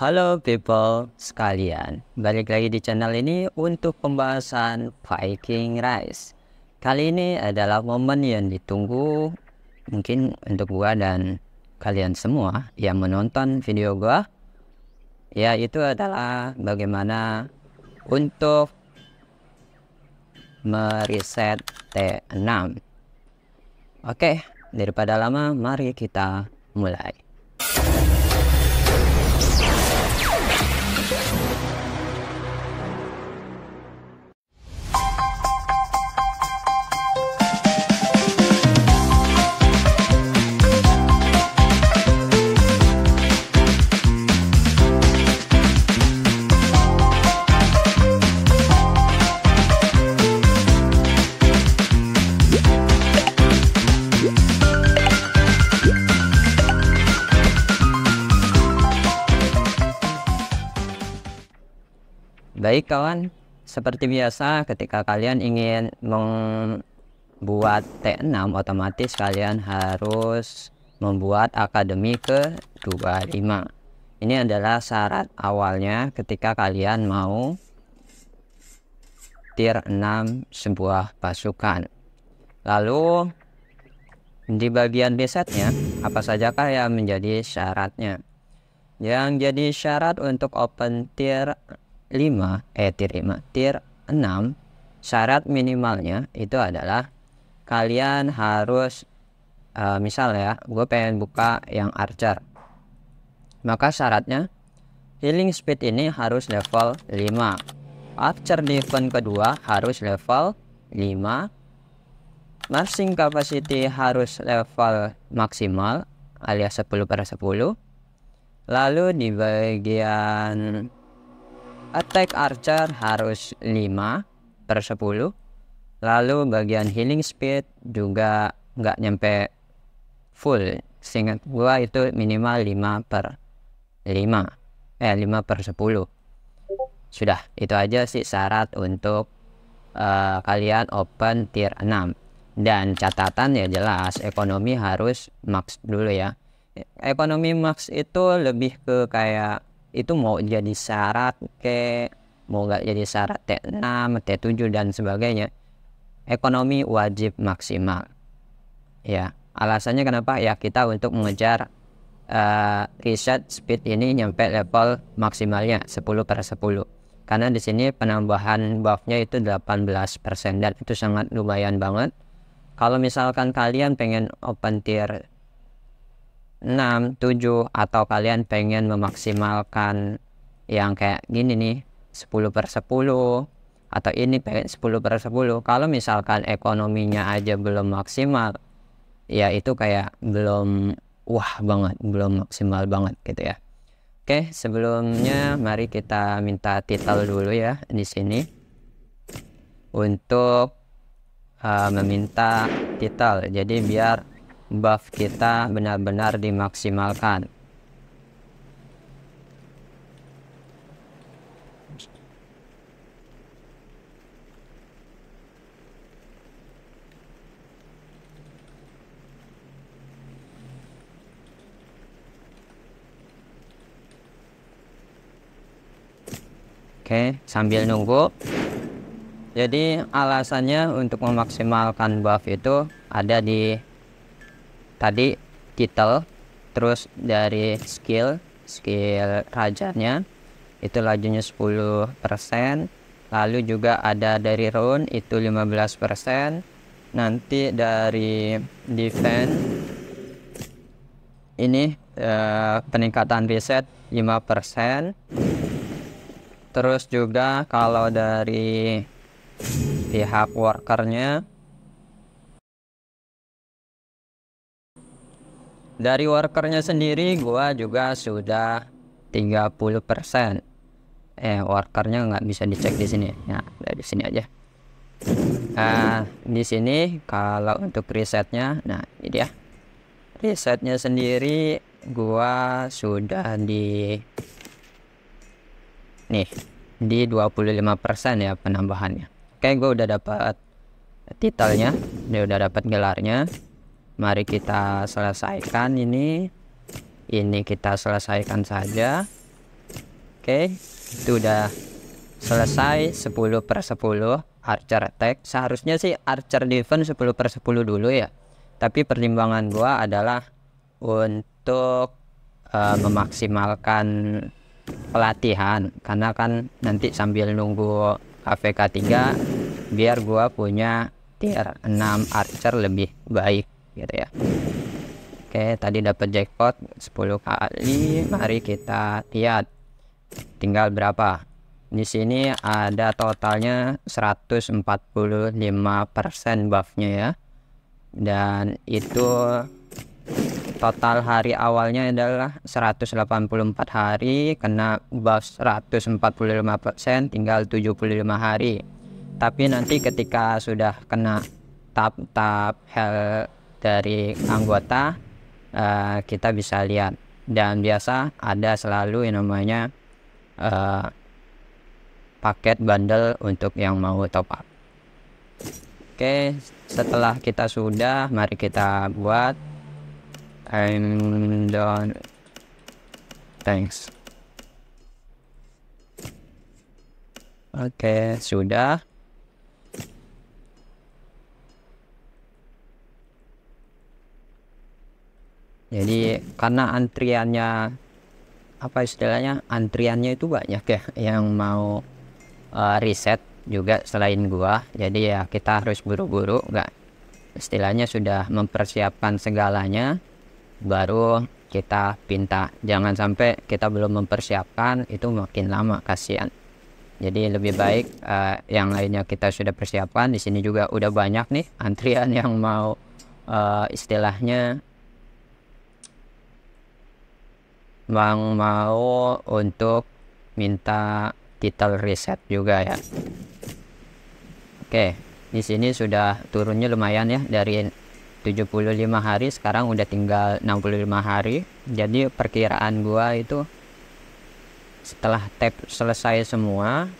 Halo people sekalian, balik lagi di channel ini untuk pembahasan Viking Rise. Kali ini adalah momen yang ditunggu mungkin untuk gua dan kalian semua yang menonton video gua, yaitu adalah bagaimana untuk mereset T6. Oke, daripada lama, mari kita mulai. Baik kawan, seperti biasa ketika kalian ingin membuat T6 otomatis kalian harus membuat akademi ke-25. Ini adalah syarat awalnya ketika kalian mau tier 6 sebuah pasukan. Lalu di bagian risetnya apa sajakah yang menjadi syaratnya? Yang jadi syarat untuk open tier 6 syarat minimalnya itu adalah kalian harus misal ya, gue pengen buka yang archer, maka syaratnya healing speed ini harus level 5, archer di event kedua harus level 5, marching capacity harus level maksimal alias 10/10. Lalu di bagian attack archer harus 5/10. Lalu bagian healing speed juga nggak nyampe full, seingat gua itu minimal 5/10. Sudah, itu aja sih syarat untuk kalian open tier 6. Dan catatan ya jelas ekonomi harus max dulu ya. Ekonomi max itu lebih ke kayak itu mau jadi syarat mau nggak jadi syarat T6, T7 dan sebagainya, ekonomi wajib maksimal ya. Alasannya kenapa ya, kita untuk mengejar reset speed ini nyampe level maksimalnya 10/10, karena di sini penambahan buffnya itu 18% dan itu sangat lumayan banget. Kalau misalkan kalian pengen open tier 6, 7 atau kalian pengen memaksimalkan yang kayak gini nih 10/10 atau ini pengen 10/10, kalau misalkan ekonominya aja belum maksimal ya itu kayak belum wah banget, belum maksimal banget gitu ya. Oke, sebelumnya mari kita minta title dulu ya di sini untuk meminta title, jadi biar buff kita benar-benar dimaksimalkan. Oke, sambil nunggu. Jadi alasannya untuk memaksimalkan buff itu ada di tadi title, terus dari skill rajanya itu lajunya 10%, lalu juga ada dari rune itu 15%, nanti dari defense ini peningkatan reset 5%, terus juga kalau dari pihak workernya, dari workernya sendiri gua juga sudah 30%. Workernya nggak bisa dicek di sini ya, dari sini aja. Di sini kalau untuk resetnya, nah ini dia resetnya sendiri gua sudah di 25% ya penambahannya. Oke, gua udah dapat titelnya, udah dapat gelarnya. Mari kita selesaikan ini kita selesaikan saja. Oke, itu udah selesai 10/10 archer attack. Seharusnya sih archer defense 10/10 dulu ya, tapi pertimbangan gua adalah untuk memaksimalkan pelatihan, karena kan nanti sambil nunggu AVK 3 biar gua punya tier 6 archer lebih baik gitu ya. Oke, tadi dapat jackpot 10 kali. Mari kita lihat tinggal berapa. Di sini ada totalnya 145% buffnya ya. Dan itu total hari awalnya adalah 184 hari, kena buff 145%, tinggal 75 hari. Tapi nanti ketika sudah kena tahap health dari anggota, kita bisa lihat. Dan biasa ada selalu yang namanya paket bundle untuk yang mau top up. Oke, setelah kita sudah, mari kita buat. I'm done. Thanks. Oke, sudah. Jadi karena antriannya, apa istilahnya, antriannya itu banyak ya yang mau reset juga selain gua, jadi ya kita harus buru-buru, nggak, istilahnya sudah mempersiapkan segalanya baru kita pinta. Jangan sampai kita belum mempersiapkan, itu makin lama, kasihan. Jadi lebih baik yang lainnya kita sudah persiapkan. Di sini juga udah banyak nih antrian yang mau istilahnya mau untuk minta title reset juga ya. Oke, di sini sudah turunnya lumayan ya, dari 75 hari sekarang udah tinggal 65 hari. Jadi perkiraan gua itu setelah tab selesai semua,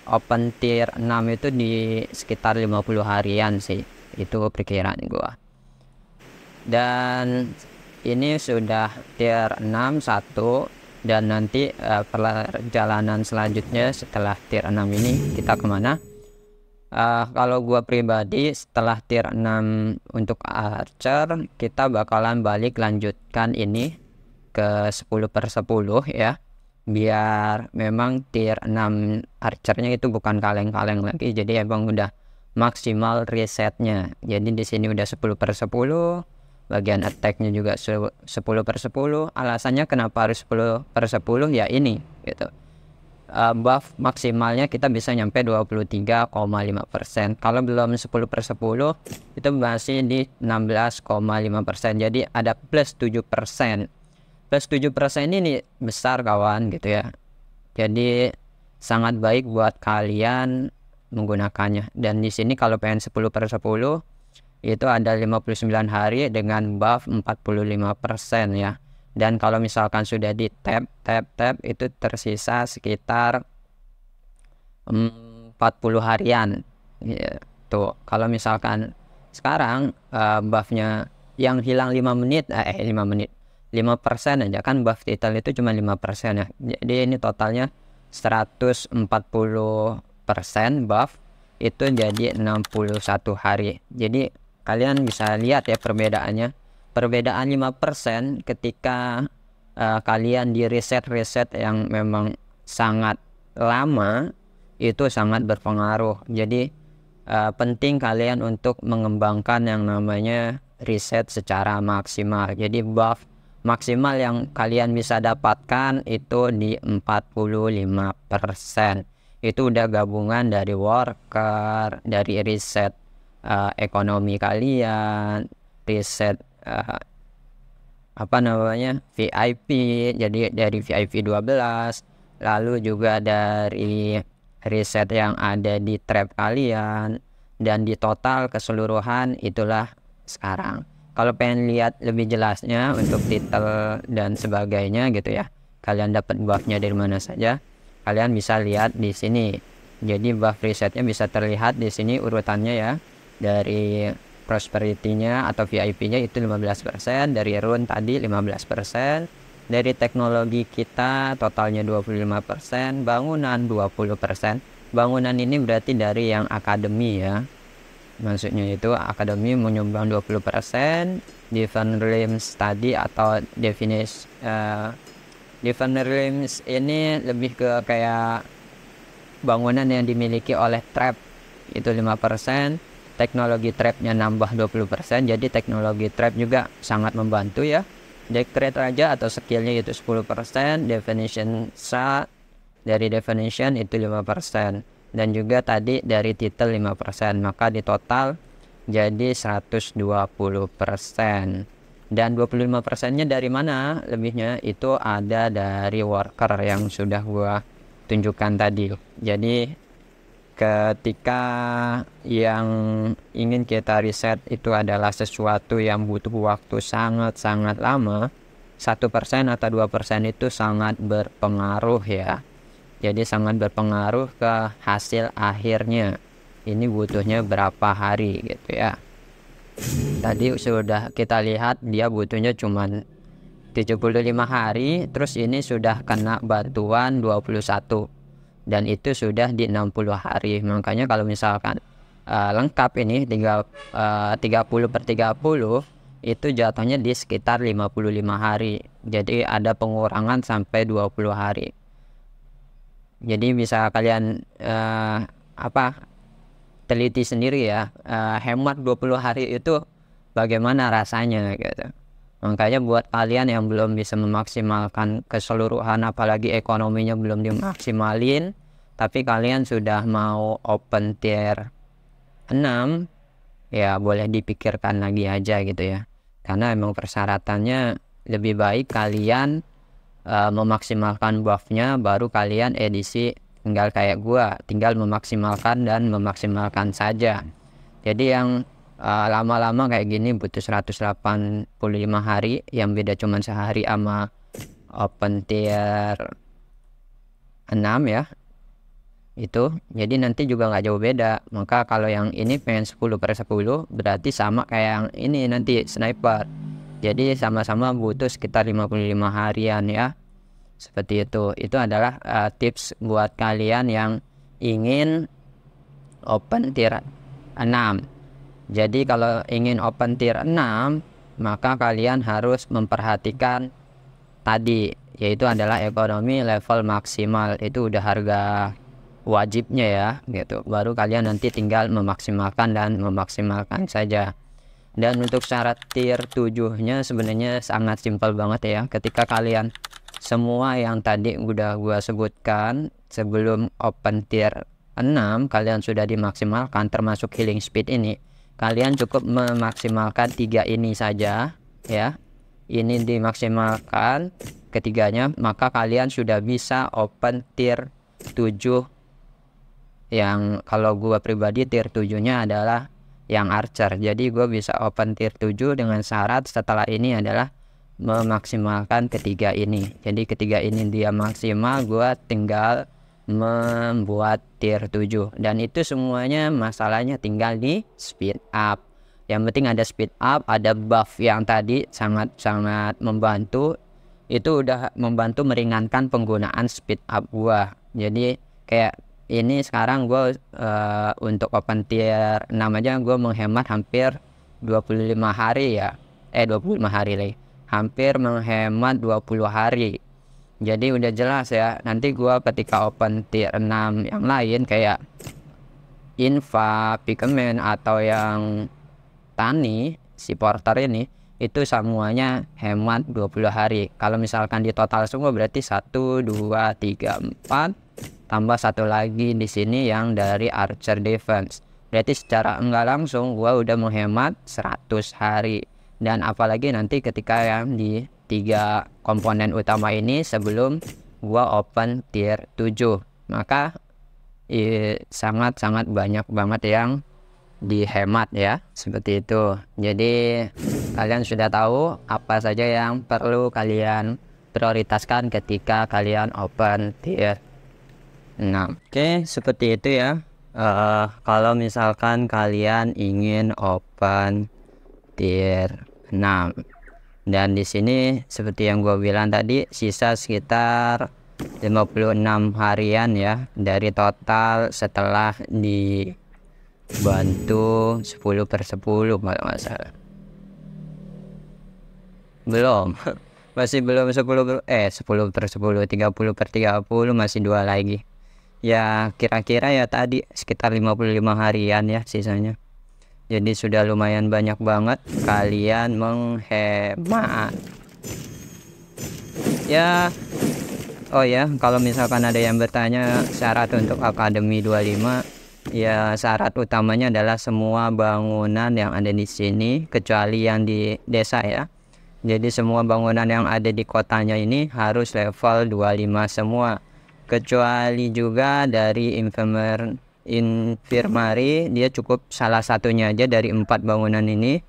open tier 6 itu di sekitar 50 harian sih, itu perkiraan gua. Dan ini sudah tier 6 1, dan nanti perjalanan selanjutnya setelah tier 6 ini kita kemana. Kalau gua pribadi setelah tier 6 untuk archer, kita bakalan balik lanjutkan ini ke 10/10 ya, biar memang tier 6 archernya itu bukan kaleng-kaleng lagi, jadi emang udah maksimal resetnya. Jadi di sini udah 10/10, bagian attacknya juga 10/10. Alasannya kenapa harus 10/10 ya ini gitu, buff maksimalnya kita bisa nyampe 23,5%. Kalau belum 10/10 itu masih di 16,5%, jadi ada plus 7%. Plus 7% ini besar kawan gitu ya, jadi sangat baik buat kalian menggunakannya. Dan di sini kalau pengen 10/10 itu ada 59 hari dengan buff 45% ya. Dan kalau misalkan sudah di tab itu tersisa sekitar 40 harian ya. Tuh, kalau misalkan sekarang buffnya yang hilang 5 menit 5% aja kan, buff title itu cuma 5% ya. Jadi ini totalnya 140% buff, itu jadi 61 hari. Jadi kalian bisa lihat ya perbedaannya. Perbedaan 5% ketika kalian di reset yang memang sangat lama, itu sangat berpengaruh. Jadi penting kalian untuk mengembangkan yang namanya reset secara maksimal. Jadi buff maksimal yang kalian bisa dapatkan itu di 45%. Itu udah gabungan dari worker, dari reset ekonomi kalian, reset apa namanya VIP, jadi dari VIP 12, lalu juga dari reset yang ada di trap kalian, dan di total keseluruhan itulah sekarang. Kalau pengen lihat lebih jelasnya untuk title dan sebagainya gitu ya, kalian dapat buffnya dari mana saja, kalian bisa lihat di sini. Jadi buff resetnya bisa terlihat di sini urutannya ya, dari prosperity-nya atau VIP-nya itu 15%, dari rune tadi 15%, Dari teknologi kita totalnya 25%, bangunan 20%. Bangunan ini berarti dari yang akademi ya. Maksudnya itu akademi menyumbang 20%, Different Rooms tadi atau Different Rooms ini lebih ke kayak bangunan yang dimiliki oleh trap itu 5%, teknologi trapnya nambah 20%, jadi teknologi trap juga sangat membantu ya. Decrete aja atau skillnya itu 10%, definition sa dari definition itu 5%, dan juga tadi dari title 5%, maka di total jadi 120%. Dan 25%-nya dari mana lebihnya? Itu ada dari worker yang sudah gua tunjukkan tadi. Jadi ketika yang ingin kita riset itu adalah sesuatu yang butuh waktu sangat-sangat lama, 1% atau 2% itu sangat berpengaruh ya. Jadi sangat berpengaruh ke hasil akhirnya. Ini butuhnya berapa hari gitu ya. Tadi sudah kita lihat dia butuhnya cuman 75 hari, terus ini sudah kena bantuan 21, dan itu sudah di 60 hari. Makanya kalau misalkan lengkap ini 30/30 itu jatuhnya di sekitar 55 hari. Jadi ada pengurangan sampai 20 hari. Jadi bisa kalian teliti sendiri ya, hemat 20 hari itu bagaimana rasanya gitu. Makanya buat kalian yang belum bisa memaksimalkan keseluruhan, apalagi ekonominya belum dimaksimalin, tapi kalian sudah mau open tier 6, ya boleh dipikirkan lagi aja gitu ya. Karena emang persyaratannya lebih baik kalian memaksimalkan buffnya, baru kalian edisi tinggal kayak gua, tinggal memaksimalkan dan memaksimalkan saja. Jadi yang lama-lama kayak gini butuh 185 hari, yang beda cuma sehari sama open tier 6 ya itu. Jadi nanti juga nggak jauh beda. Maka kalau yang ini pengen 10/10 berarti sama kayak yang ini nanti sniper. Jadi sama-sama butuh sekitar 55 harian ya. Seperti itu. Itu adalah tips buat kalian yang ingin open tier 6. Jadi kalau ingin open tier 6, maka kalian harus memperhatikan tadi, yaitu adalah ekonomi level maksimal. Itu udah harga wajibnya ya gitu. Baru kalian nanti tinggal memaksimalkan dan memaksimalkan saja. Dan untuk syarat tier 7-nya sebenarnya sangat simpel banget ya. Ketika kalian semua yang tadi udah gua sebutkan sebelum open tier 6 kalian sudah dimaksimalkan, termasuk healing speed ini, kalian cukup memaksimalkan 3 ini saja ya. Ini dimaksimalkan ketiganya, maka kalian sudah bisa open tier 7. Yang kalau gua pribadi tier 7-nya adalah yang archer. Jadi gua bisa open tier 7 dengan syarat setelah ini adalah memaksimalkan ketiga ini. Jadi ketiga ini dia maksimal, gua tinggal membuat tier 7, dan itu semuanya masalahnya tinggal di speed up. Yang penting ada speed up, ada buff yang tadi sangat-sangat membantu. Itu udah membantu meringankan penggunaan speed up gua. Jadi kayak ini sekarang gua untuk open tier 6 aja gua menghemat hampir 25 hari ya. 25 hari lagi. Hampir menghemat 20 hari. Jadi udah jelas ya, nanti gua ketika open tier 6 yang lain kayak Infa, Pigment atau yang Tani, si Porter ini, itu semuanya hemat 20 hari. Kalau misalkan di total semua berarti 1, 2, 3, 4 tambah satu lagi di sini yang dari Archer Defense. Berarti secara enggak langsung gua udah menghemat 100 hari. Dan apalagi nanti ketika yang di 3 komponen utama ini sebelum gua open tier 7, maka sangat-sangat banyak banget yang dihemat ya, seperti itu. Jadi kalian sudah tahu apa saja yang perlu kalian prioritaskan ketika kalian open tier 6. Oke, seperti itu ya. Kalau misalkan kalian ingin open tier 6, Dan di sini seperti yang gue bilang tadi, sisa sekitar 56 harian ya dari total setelah dibantu 10/10 kalau nggak salah. Belum. Masih belum 10/10, 30/30, masih 2 lagi. Ya kira-kira ya tadi sekitar 55 harian ya sisanya. Jadi sudah lumayan banyak banget kalian menghemat ya. Oh ya, kalau misalkan ada yang bertanya syarat untuk Akademi 25, ya syarat utamanya adalah semua bangunan yang ada di sini kecuali yang di desa ya. Jadi semua bangunan yang ada di kotanya ini harus level 25 semua. Kecuali juga dari infirmary, dia cukup salah satunya aja dari 4 bangunan ini.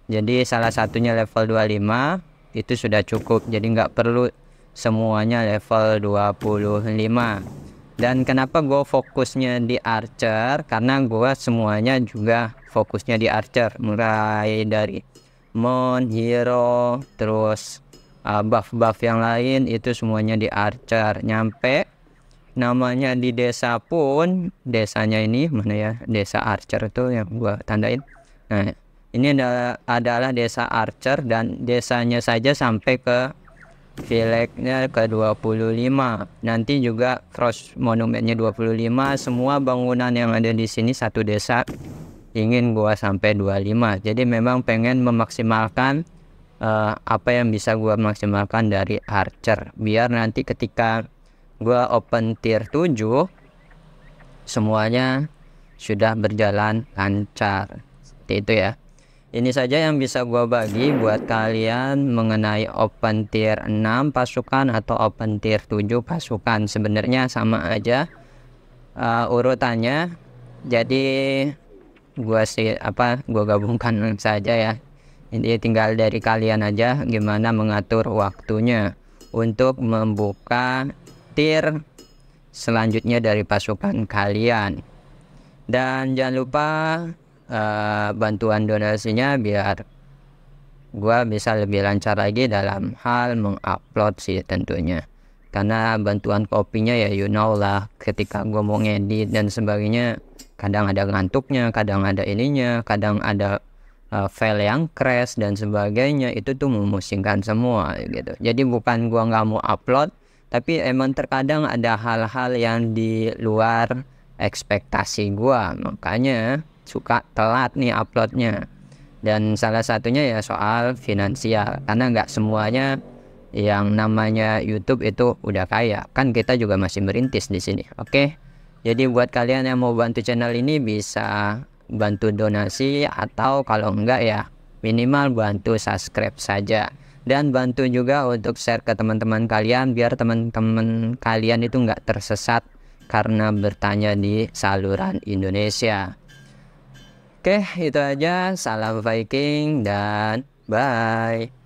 Jadi salah satunya level 25 itu sudah cukup. Jadi nggak perlu semuanya level 25. Dan kenapa gue fokusnya di archer? Karena gue semuanya juga fokusnya di archer, mulai dari Mon, hero, terus buff-buff yang lain itu semuanya di archer. Nyampe namanya di desa pun, desanya ini mana ya, desa archer itu yang gua tandain. Nah ini adalah desa archer, dan desanya saja sampai ke village-nya ke 25. Nanti juga cross monumennya 25. Semua bangunan yang ada di sini satu desa ingin gua sampai 25. Jadi memang pengen memaksimalkan apa yang bisa gua maksimalkan dari archer, biar nanti ketika gua open tier 7 semuanya sudah berjalan lancar. Seperti itu ya. Ini saja yang bisa gua bagi buat kalian mengenai open tier 6 pasukan atau open tier 7 pasukan. Sebenarnya sama aja urutannya. Jadi gua gabungkan saja ya. Ini tinggal dari kalian aja gimana mengatur waktunya untuk membuka tier selanjutnya dari pasukan kalian. Dan jangan lupa bantuan donasinya biar gua bisa lebih lancar lagi dalam hal mengupload sih tentunya. Karena bantuan kopinya ya you know lah, ketika gua mau ngedit dan sebagainya kadang ada ngantuknya, kadang ada ininya, kadang ada file yang crash dan sebagainya, itu tuh memusingkan semua gitu. Jadi bukan gua nggak mau upload, tapi emang terkadang ada hal-hal yang di luar ekspektasi gua, makanya suka telat nih uploadnya. Dan salah satunya ya soal finansial, karena nggak semuanya yang namanya YouTube itu udah kaya, kan kita juga masih merintis di sini. Oke, jadi buat kalian yang mau bantu channel ini bisa bantu donasi, atau kalau enggak ya minimal bantu subscribe saja. Dan bantu juga untuk share ke teman-teman kalian biar teman-teman kalian itu nggak tersesat karena bertanya di saluran Indonesia. Oke, itu aja. Salam Viking dan bye.